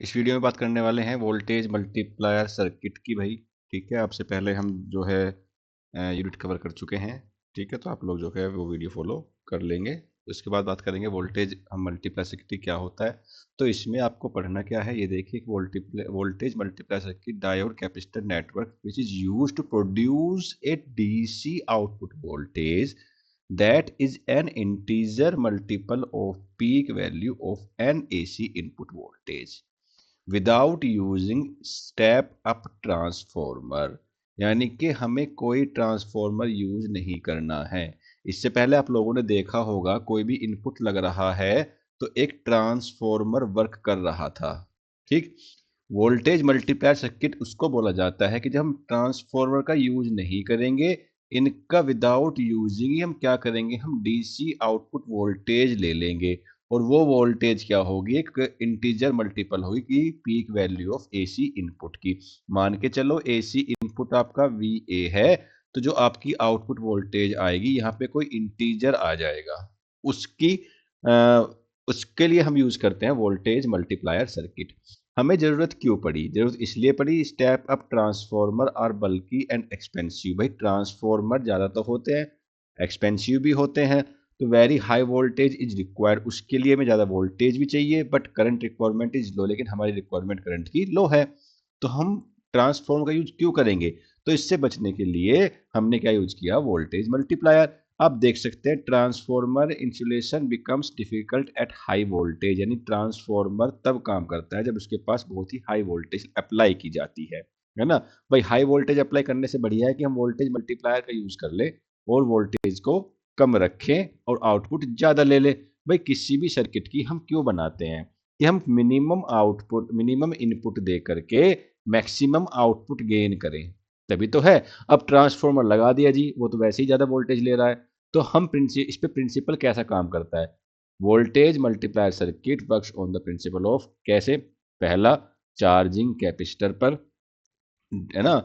इस वीडियो में बात करने वाले हैं वोल्टेज मल्टीप्लायर सर्किट की भाई। ठीक है, आपसे पहले हम जो है यूनिट कवर कर चुके हैं। ठीक है, तो आप लोग जो है वो वीडियो फॉलो कर लेंगे। उसके बाद बात करेंगे वोल्टेज हम मल्टीप्लाई सर्किट क्या होता है। तो इसमें आपको पढ़ना क्या है, ये देखिए voltage multiply circuit diode capacitor network which is use to produce a DC output voltage that is an integer multiple of peak value of an AC input voltage without using step up transformer. यानी कि हमें कोई transformer use नहीं करना है। इससे पहले आप लोगों ने देखा होगा कोई भी इनपुट लग रहा है तो एक ट्रांसफॉर्मर वर्क कर रहा था। ठीक, वोल्टेज मल्टीप्लायर सर्किट उसको बोला जाता है कि जब हम ट्रांसफॉर्मर का यूज नहीं करेंगे, इनका विदाउट यूजिंग ही हम क्या करेंगे, हम डीसी आउटपुट वोल्टेज ले लेंगे। और वो वोल्टेज क्या होगी, एक इंटीजर मल्टीपल होगी peak value of AC input की। मान के चलो एसी इनपुट आपका वी ए है, तो जो आपकी आउटपुट वोल्टेज आएगी यहाँ पे कोई इंटीजर आ जाएगा। उसकी उसके लिए हम यूज करते हैं वोल्टेज मल्टीप्लायर सर्किट। हमें जरूरत क्यों पड़ी, जरूरत इसलिए पड़ी स्टेप अप ट्रांसफॉर्मर और बल्कि एंड एक्सपेंसिव। भाई ट्रांसफॉर्मर ज्यादा तो होते हैं, एक्सपेंसिव भी होते हैं, तो very high voltage is required. उसके लिए हमें ज़्यादा वोल्टेज भी चाहिए, but current requirement is low, लेकिन हमारी रिक्वायरमेंट करंट की लो है। तो हम ट्रांसफॉर्म का यूज क्यों करेंगे, तो इससे बचने के लिए हमने क्या यूज किया, वोल्टेज मल्टीप्लायर। आप देख सकते हैं transformer insulation becomes difficult at high voltage, यानी ट्रांसफॉर्मर तब काम करता है जब उसके पास बहुत ही हाई वोल्टेज अप्लाई की जाती है ना। भाई हाई वोल्टेज अप्लाई करने से बढ़िया है कि हम वोल्टेज मल्टीप्लायर का यूज कर ले और वोल्टेज को कम रखें और आउटपुट ज़्यादा ले ले। भाई किसी भी सर्किट की हम क्यों बनाते हैं कि हम मिनिमम आउटपुट मिनिमम इनपुट दे करके मैक्सिमम आउटपुट गेन करें, तभी तो है। अब ट्रांसफॉर्मर लगा दिया जी, वो तो वैसे ही ज़्यादा वोल्टेज ले रहा है। तो हम इस पे प्रिंसिपल कैसा काम करता है, voltage multiplier circuit works on the principle of, कैसे, पहला चार्जिंग कैपेसिटर पर, है ना,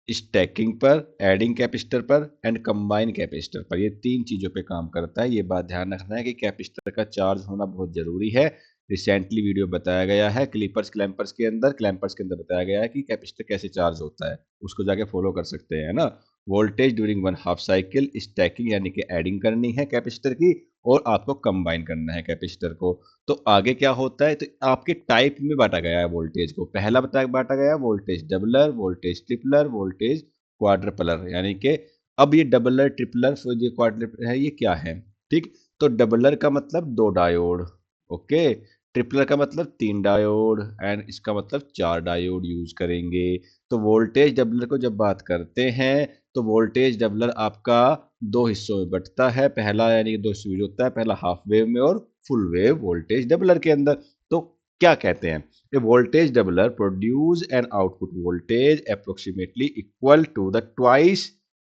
स्टैकिंग पर, एडिंग कैपेसिटर पर एंड कंबाइन कैपेसिटर पर, ये तीन चीजों पे काम करता है। ये बात ध्यान रखना है कि कैपेसिटर का चार्ज होना बहुत जरूरी है। रिसेंटली वीडियो बताया गया है क्लैंपर्स के अंदर बताया गया है कि कैपेसिटर कैसे चार्ज होता है, उसको जाके फॉलो कर सकते हैं, है ना। Voltage during one half cycle, stacking यानी कि एडिंग करनी है कैपेसिटर की, और आपको कंबाइन करना है कैपेसिटर को। तो आगे क्या होता है, तो आपके टाइप में बांटा गया है वोल्टेज को। पहला बांटा गया voltage doubler, voltage tripler, voltage quadrupler. यानी कि अब ये डबलर, ट्रिपलर, ये क्वाड्रपलर है, ये क्या है। ठीक, तो डबलर का मतलब दो डायोड, ओके, ट्रिपलर का मतलब तीन डायोड, एंड इसका मतलब चार डायोड यूज करेंगे। तो वोल्टेज डबलर को जब बात करते हैं, तो वोल्टेज डबलर आपका दो हिस्सों में बंटता है। पहला यानी कि दो हिस्सों में होता है, पहला हाफ वेव में और फुल वेव वोल्टेज डबलर के अंदर। तो क्या कहते हैं, a voltage doubler produce an output voltage approximately equal to the twice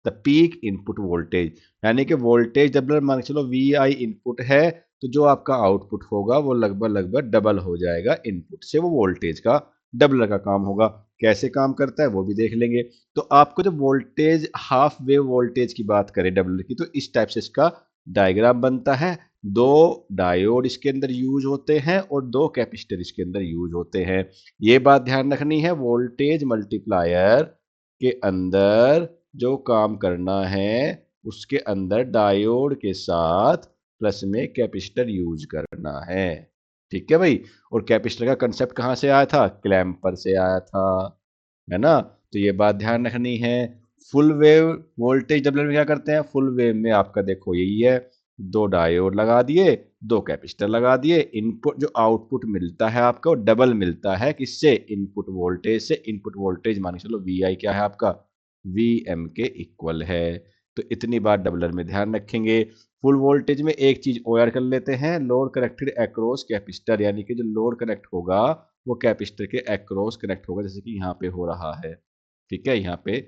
the peak input voltage. यानी कि वोल्टेज डबलर मान के चलो वी आई इनपुट है, तो जो आपका आउटपुट होगा वो लगभग डबल हो जाएगा इनपुट से, वो वोल्टेज का डबलर का काम होगा। कैसे काम करता है वो भी देख लेंगे। तो आपको जब वोल्टेज हाफ वेव वोल्टेज की बात करें डबलर की, तो इस टाइप से इसका डायग्राम बनता है। दो डायोड इसके अंदर यूज होते हैं और दो कैपेसिटर इसके अंदर यूज होते हैं। ये बात ध्यान रखनी है, वोल्टेज मल्टीप्लायर के अंदर जो काम करना है उसके अंदर डायोड के साथ प्लस में कैपेसिटर यूज करना है। ठीक है भाई। और कैपेसिटर का कंसेप्ट कहां से आया था, क्लैंपर से आया था, है ना। तो ये बात ध्यान रखनी है। फुल वेव वोल्टेज डबलर में क्या करते हैं, फुल वेव में आपका देखो यही है, दो डायोड लगा दिए, दो कैपेसिटर लगा दिए, इनपुट जो आउटपुट मिलता है आपको वो डबल मिलता है, किससे, इनपुट वोल्टेज से। इनपुट वोल्टेज मान के चलो वी आई क्या है आपका, वी एम के इक्वल है। तो इतनी बात डबलर में ध्यान रखेंगे। फुल वोल्टेज में एक चीज और कर लेते हैं, लोड कनेक्टेड अक्रॉस कैपेसिटर, यानी कि जो लोड कनेक्ट होगा वो कैपेसिटर के अक्रॉस कनेक्ट होगा, जैसे कि यहाँ पे हो रहा है। ठीक है, यहाँ पे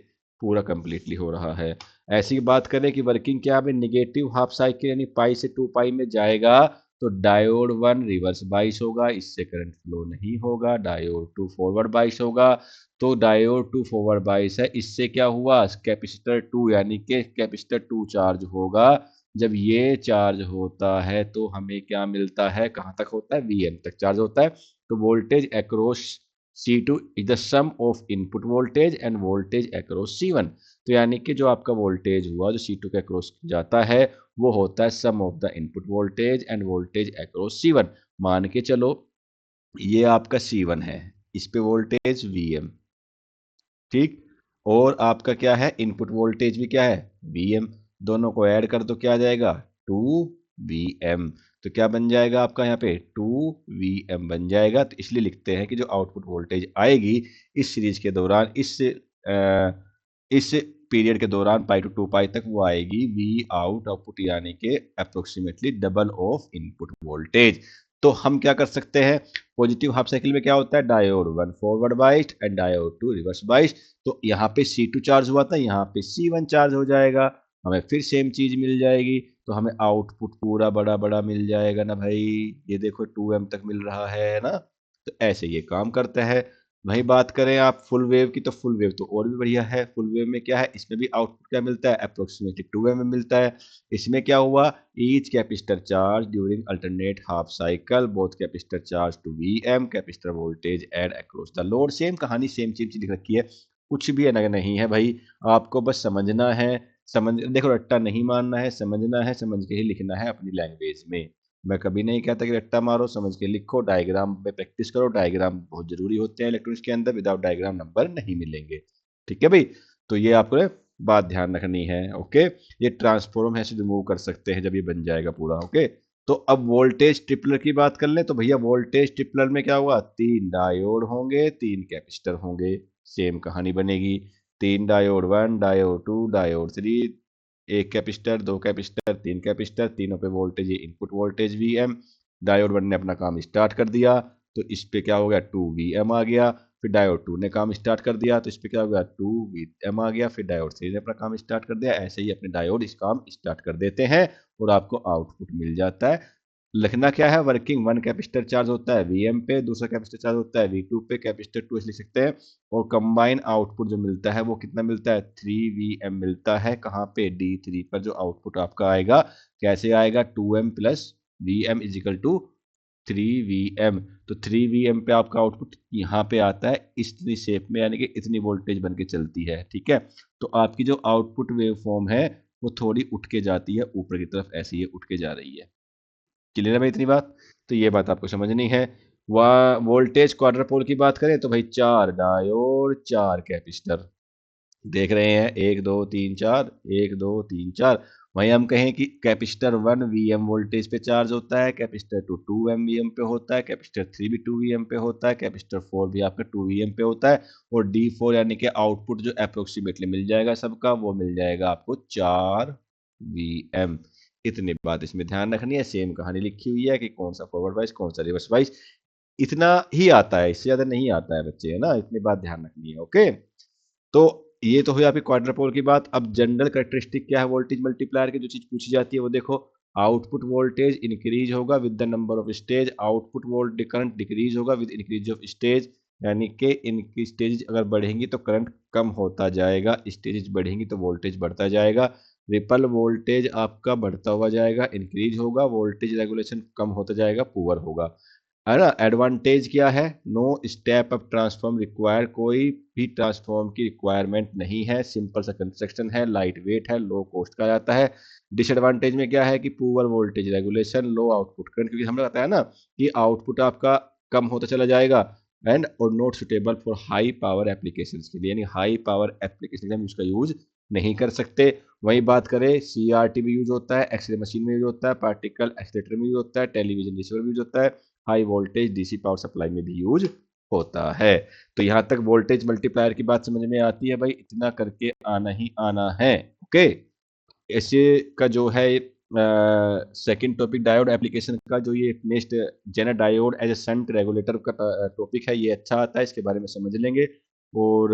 पूरा कंप्लीटली हो रहा है। ऐसी बात करें कि वर्किंग क्या है, निगेटिव हाफ साइकिल यानी पाई से टू पाई में जाएगा, तो डायोड वन रिवर्स बाइस होगा, इससे करंट फ्लो नहीं होगा। डायोड टू फॉरवर्ड बाइस होगा, तो डायोड टू फॉरवर्ड बाइस है, इससे क्या हुआ, कैपेसिटर टू यानी कि कैपेसिटर टू चार्ज होगा, जब ये चार्ज होता है तो हमें क्या मिलता है, कहाँ तक होता है, Vm तक चार्ज होता है। तो voltage across C2 is the sum of input voltage and voltage across C1। तो यानी कि जो आपका वोल्टेज हुआ जो C2 के अक्रॉस जाता है वो होता है sum of the input voltage and voltage across C1। मान के चलो ये आपका C1 है, इस पे वोल्टेज Vm, ठीक, और आपका क्या है, इनपुट वोल्टेज भी क्या है, Vm। दोनों को ऐड कर दो क्या आ जाएगा, 2Vm। तो क्या बन जाएगा आपका यहाँ पे 2Vm बन जाएगा। तो इसलिए लिखते हैं कि जो आउटपुट वोल्टेज आएगी इस सीरीज के दौरान, इस पीरियड के दौरान पाई टू 2 पाई तक, वो आएगी वी आउट आउटपुट, यानी कि approximately double of input voltage. तो हम क्या कर सकते हैं, पॉजिटिव हाफ साइकिल में क्या होता है, diode 1 forward biased and diode 2 reverse biased. तो यहाँ पे C2 चार्ज हुआ था, यहाँ पे C1 चार्ज हो जाएगा, हमें फिर सेम चीज मिल जाएगी। तो हमें आउटपुट पूरा बड़ा बड़ा मिल जाएगा ना भाई, ये देखो 2M तक मिल रहा है ना। तो ऐसे ये काम करता है। वही बात करें आप फुल वेव की, तो फुल वेव तो और भी बढ़िया है। फुल वेव में क्या है, इसमें भी आउटपुट क्या मिलता है, अप्रोक्सीमेटली 2M में मिलता है। इसमें क्या हुआ, each capacitor charge during alternate half cycle both capacitor charge to Vm capacitor voltage add across the load. Same कहानी सेम चीज लिख रखी है, कुछ भी अलग नहीं है भाई, आपको बस समझना है। समझ देखो, रट्टा नहीं मारना है, समझना है, समझ के ही लिखना है अपनी लैंग्वेज में। मैं कभी नहीं कहता कि रट्टा मारो, समझ के लिखो, डायग्राम पे प्रैक्टिस करो। डायग्राम बहुत जरूरी होते हैं इलेक्ट्रॉनिक्स के अंदर, विदाउट डायग्राम नंबर नहीं मिलेंगे। ठीक है भाई, तो ये आपको बात ध्यान रखनी है। ओके, ये ट्रांसफॉर्म है रिमूव कर सकते हैं जब ये बन जाएगा पूरा। ओके, तो अब वोल्टेज ट्रिपलर की बात कर ले, तो भैया वोल्टेज ट्रिपलर में क्या हुआ, 3 डायोड होंगे, 3 कैपेसिटर होंगे, सेम कहानी बनेगी। 3 डायोड 1, डायोड 2, डायोड 3, एक कैपेसिटर, 2 कैपेसिटर, 3 कैपेसिटर, तीनों पे voltage input voltage Vm। Diode 1 ने अपना काम स्टार्ट कर दिया, तो इस पे क्या हो गया, 2Vm आ गया। फिर डायोड 2 ने काम स्टार्ट कर दिया, तो इस पे क्या हो गया, 2Vm आ गया। फिर डायोड 3 ने अपना काम स्टार्ट कर दिया। ऐसे ही अपने डायोड इस काम स्टार्ट कर देते हैं और आपको आउटपुट मिल जाता है। लिखना क्या है, वर्किंग 1 कैपेसिटर चार्ज होता है Vm पे, दूसरा कैपेसिटर चार्ज होता है V2 पे, कैपेसिटर 2 लिख सकते हैं। और कंबाइन आउटपुट जो मिलता है वो कितना मिलता है, 3Vm मिलता है। कहाँ पे, D3 पर जो आउटपुट आपका आएगा, कैसे आएगा, 2M प्लस Vm is equal to 3Vm। तो 3Vm पे आपका आउटपुट यहाँ पे आता है इतनी शेप में, यानी कि इतनी वोल्टेज बन के चलती है। ठीक है, तो आपकी जो आउटपुट वेव फॉर्म है वो थोड़ी उठ के जाती है ऊपर की तरफ, ऐसी ये उठ के जा रही है। क्लियर है भाई इतनी बात, तो ये बात आपको समझनी है। वह वोल्टेज क्वाड्रपोल की बात करें तो भाई 4 डायोड 4 कैपेसिटर देख रहे हैं, 1 2 3 4, 1 2 3 4। वहीं हम कहें कि कैपेसिटर 1 Vm वोल्टेज पे चार्ज होता है, कैपेसिटर 2 2M Vm पे होता है, कैपेसिटर 3 भी 2Vm पे होता है, कैपेसिटर 4 भी आपका 2Vm पे होता है। और D4 यानी कि आउटपुट जो अप्रोक्सीमेटली मिल जाएगा सबका, वो मिल जाएगा आपको 4Vm। इतनी बात इसमें ध्यान रखनी है। सेम कहानी लिखी हुई है कि कौन सा फॉरवर्ड वाइज कौन सा रिवर्स वाइज, इतना ही आता है, इससे ज्यादा नहीं आता है बच्चे, है ना। इतनी बात ध्यान रखनी है। ओके, तो ये तो हुई आपकी क्वाड्रपोल की बात। अब जनरल कैरेक्टरिस्टिक क्या है वोल्टेज मल्टीप्लायर की, जो चीज पूछी जाती है वो देखो, आउटपुट वोल्टेज इंक्रीज होगा with the number of stage, output volt current decrease होगा विद इंक्रीज ऑफ स्टेज। यानी कि इनकी स्टेज अगर बढ़ेंगी तो करंट कम होता जाएगा, स्टेज बढ़ेंगी तो वोल्टेज बढ़ता जाएगा। रिपल वोल्टेज आपका बढ़ता हुआ जाएगा, इंक्रीज होगा, वोल्टेज रेगुलेशन कम होता जाएगा, पुअर होगा, है ना। एडवांटेज क्या है, no step up transform require, कोई भी ट्रांसफॉर्म की रिक्वायरमेंट नहीं है, सिंपल सा कंस्ट्रक्शन है, लाइट वेट है, लो कॉस्ट का जाता है। डिसएडवांटेज में क्या है कि poor voltage regulation, low output current, क्योंकि हमने बताया ना कि आउटपुट आपका कम होता चला जाएगा। एंड और not suitable for high power application के लिए, यानी हाई पावर एप्लीकेशन हम इसका यूज नहीं कर सकते। वही बात करें, CRT में यूज होता है, एक्सरे मशीन में यूज होता है, पार्टिकल एक्सीलेटर में यूज होता है, टेलीविजन रिसीवर में यूज होता है, high voltage DC power supply में भी यूज होता है। तो यहां तक वोल्टेज मल्टीप्लायर की बात समझ में आती है भाई, इतना करके आना ही आना है। ओके, ऐसे का जो है सेकंड टॉपिक डायोड एप्लीकेशन का, जो ये next zener diode as a shunt regulator का टॉपिक है, ये अच्छा आता है, इसके बारे में समझ लेंगे और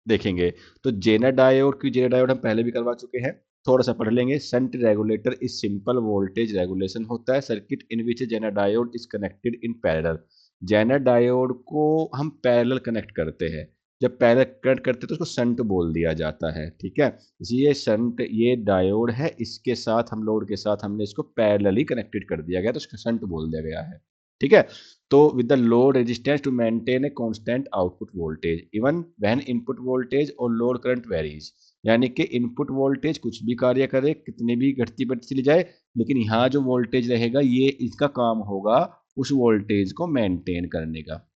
देखेंगे। तो जेनर डायोड की, जेनर डायोड हम पहले भी करवा चुके हैं, थोड़ा सा पढ़ लेंगे। Shunt regulator is simple voltage regulation होता है circuit in which zener diode is connected in parallel. Zener diode को हम पैरेलल कनेक्ट करते हैं, जब पैरेलल करंट करते हैं तो उसको शंट बोल दिया जाता है, ठीक है। ये शंट, ये डायोड है, इसके साथ हम लोड के साथ हमने इसको पैरेलली कनेक्टेड कर दिया गया तो इसको शंट बोल दिया गया है, ठीक है। तो with the load resistance to maintain a constant output voltage even when input voltage और लोड करंट वेरीज, यानी कि इनपुट वोल्टेज कुछ भी कार्य करे, कितनी भी घटती बढ़ती चली जाए, लेकिन यहाँ जो वोल्टेज रहेगा ये इसका काम होगा उस वोल्टेज को मेंटेन करने का,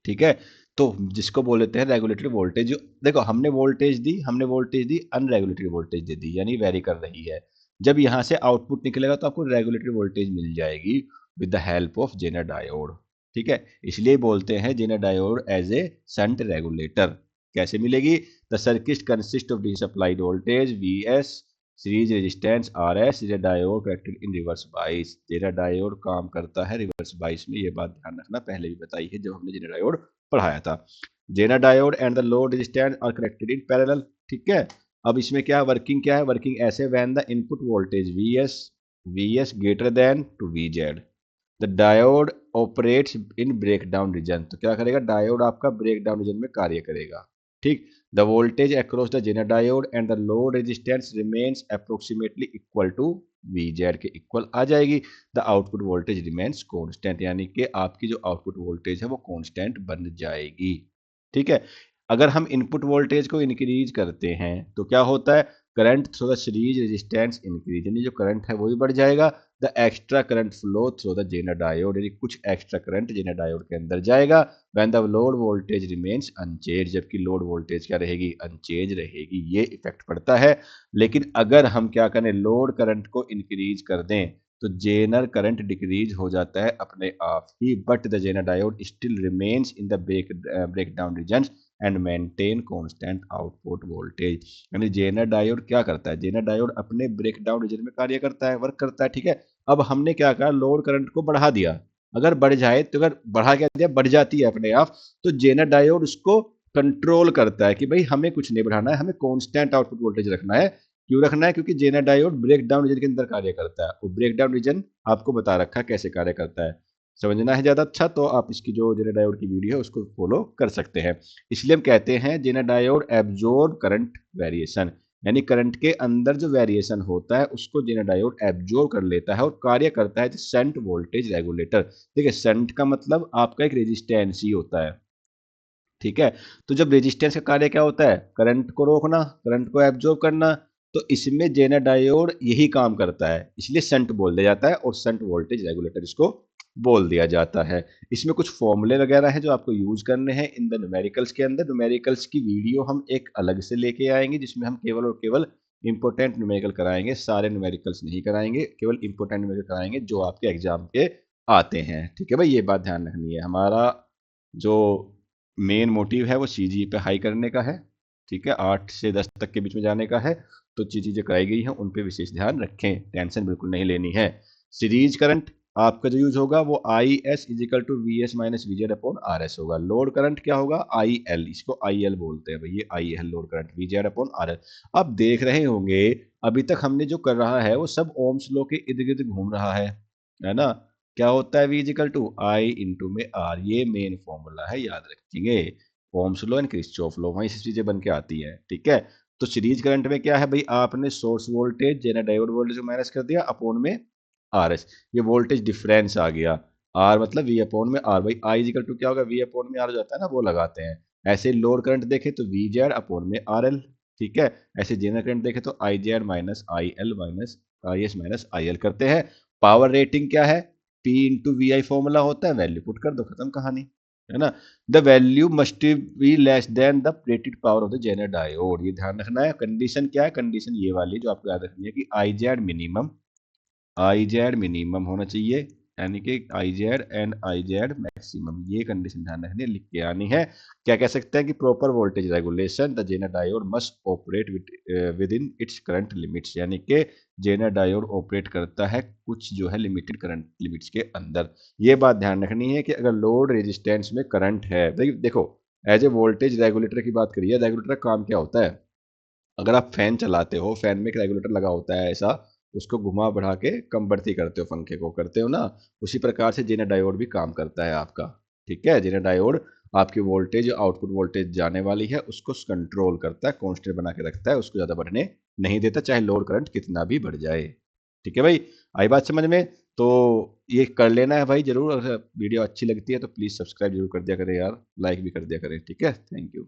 ठीक है। तो जिसको बोल देते हैं रेगुलेटरी वोल्टेज। देखो हमने वोल्टेज दी अनरेगुलेटरी वोल्टेज दे दी, यानी वेरी कर रही है। जब यहाँ से आउटपुट निकलेगा तो आपको रेगुलेटरी वोल्टेज मिल जाएगी with the help of zener diode, ठीक है। इसलिए बोलते हैं zener diode as a shunt regulator. कैसे मिलेगी? The circuit consist of the supplied voltage V S, series resistance R S, zener diode connected in reverse bias. Zener diode काम करता है रिवर्स बाइस में, ये बात ध्यान रखना, पहले भी बताई है जब हमने जेनर डायोड पढ़ाया था। Zener diode and the load resistance R connected in parallel, ठीक है। अब इसमें क्या वर्किंग, क्या है वर्किंग ऐसे, when the input voltage V S greater than two V Z, the diode operates in breakdown region. तो क्या करेगा? डायोड आपका ब्रेकडाउन रीजन में कार्य करेगा, ठीक। The voltage across the Jenner diode and the load resistance remains approximately equal to V Z के equal आ जाएगी। The output voltage remains constant, यानी कि आपकी जो आउटपुट वोल्टेज है वो कांस्टेंट बन जाएगी, ठीक है। अगर हम इनपुट वोल्टेज को इंक्रीज करते हैं तो क्या होता है? Current through the series resistance increase, यानी जो करंट है वो भी बढ़ जाएगा। The extra current flow through the Jenner diode, यानी कुछ एक्स्ट्रा करंट जेनर डायोड के अंदर जाएगा। When the load voltage remains unchange, जबकि लोड वोल्टेज क्या रहेगी? अनचेंज रहेगी, ये इफेक्ट पड़ता है। लेकिन अगर हम क्या करें, लोड करंट को इंक्रीज कर दें तो जेनर करंट डिक्रीज हो जाता है अपने आप ही, but the Jenner diode still remains in the breakdown region and maintain constant output voltage. यानी जेनर डायोड क्या करता है? जेनर डायोड अपने ब्रेकडाउन रीजन में कार्य करता है, वर्क करता है, ठीक है। अब हमने क्या कहा? लोड करंट को बढ़ा दिया। अगर बढ़ जाए तो, अगर बढ़ा क्या दिया, बढ़ जाती है अपने आप, तो जेनर डायोड उसको कंट्रोल करता है कि भाई हमें कुछ नहीं बढ़ाना है, हमें कांस्टेंट आउटपुट वोल्टेज रखना है। क्यों रखना है? क्योंकि जेनर डायोड ब्रेकडाउन रीजन के अंदर कार्य करता है, और ब्रेकडाउन रीजन आपको बता रखा है कैसे कार्य करता है। समझना है ज़्यादा अच्छा तो आप इसकी जो जेनर डायोड की वीडियो है उसको फॉलो कर सकते हैं। इसलिए हम कहते हैं zener diode absorb current variation, यानी करंट के अंदर जो वेरिएशन होता है उसको जेनर डायोड एब्जॉर्ब कर लेता है और कार्य करता है शंट वोल्टेज रेगुलेटर। देखिए, शंट का मतलब आपका एक रेजिस्टेंस ही होता है, ठीक है। तो जब रेजिस्टेंस का कार्य क्या होता है? करंट को रोकना, करंट को एब्जॉर्ब करना। तो इसमें जेनर डायोड यही काम करता है, इसलिए शंट बोल दिया जाता है, और शंट वोल्टेज रेगुलेटर इसको बोल दिया जाता है। इसमें कुछ फॉर्मूले वगैरह हैं जो आपको यूज करने हैं इन द न्यूमेरिकल्स के अंदर। न्यूमेरिकल्स की वीडियो हम एक अलग से लेके आएंगे जिसमें हम केवल और केवल इंपोर्टेंट न्यूमेरिकल कराएंगे, सारे न्यूमेरिकल्स नहीं कराएंगे, केवल इंपोर्टेंट न्यूमेरिकल कराएंगे जो आपके एग्जाम के आते हैं, ठीक है भाई। ये बात ध्यान रखनी है, हमारा जो मेन मोटिव है वो सीजी पे हाई करने का है, ठीक है, 8 से 10 तक के बीच में जाने का है। तो चीज़ें कराई गई हैं उन पे विशेष ध्यान रखें, टेंशन बिल्कुल नहीं लेनी है। सीरीज करंट आपका जो यूज होगा वो I S is equal to V S minus V Z upon R S होगा। लोड करंट क्या होगा? आई एल, इसको आई एल बोलते हैं भाई, ये I L load current, we Z upon R L. आप देख रहे होंगे अभी तक हमने जो कर रहा है वो सब ओम्स लॉ के इर्द गिर्द घूम रहा है ना। क्या होता है? V is equal to I into में आर, ये मेन फॉर्मूला है, याद रखिएगा। Ohm's law and Kirchhoff law, वहीं से चीजें बन के आती है, ठीक है। तो सीरीज करंट में क्या है भाई? आपने source voltage zener diode voltage को माइनस कर दिया अपॉन में आर एस, ये वोल्टेज डिफरेंस आ गया। आर मतलब वी अपॉन में आर, भाई आई इजिकल टू क्या होगा? वी अपॉन में आर हो जाता है ना, वो लगाते हैं। ऐसे लोड करंट देखे तो वी जेड अपॉन में आर एल, ठीक है। ऐसे जेनर करंट देखे तो I Z minus I L minus I S minus I L करते हैं। पावर रेटिंग क्या है? P into V I formula होता है, वैल्यू पुट कर दो, खत्म कहानी, है ना। The value must be less than the rated power of the Jenner diode, ये ध्यान रखना है। कंडीशन क्या है? कंडीशन ये वाली जो आपको याद रखनी है कि आई जेड मिनिमम होना चाहिए, यानी कि I Z and I Z maximum, ये कंडीशन ध्यान रखनी है, लिख के आनी है। क्या कह सकते हैं कि proper voltage regulation, the Jenner diode must operate within its current limits, यानी कि जेनर डायोड ऑपरेट करता है कुछ जो है लिमिटेड करंट लिमिट्स के अंदर। ये बात ध्यान रखनी है कि अगर लोड रेजिस्टेंस में करंट है, देखो एज ए वोल्टेज रेगुलेटर की बात करिए, रेगुलेटर का काम क्या होता है? अगर आप फैन चलाते हो, फैन में एक रेगुलेटर लगा होता है ऐसा, उसको घुमा बढ़ा के कम बढ़ती करते हो, पंखे को करते हो ना, उसी प्रकार से जेनर डायोड भी काम करता है आपका, ठीक है। जेनर डायोड आपकी वोल्टेज, आउटपुट वोल्टेज जाने वाली है उसको कंट्रोल करता है, कांस्टेंट बना के रखता है, उसको ज़्यादा बढ़ने नहीं देता, चाहे लोड करंट कितना भी बढ़ जाए। ठीक है भाई, आई बात समझ में? तो ये कर लेना है भाई ज़रूर। अगर वीडियो अच्छी लगती है तो प्लीज़ सब्सक्राइब जरूर कर दिया करें यार, लाइक भी कर दिया करें। ठीक है, थैंक यू।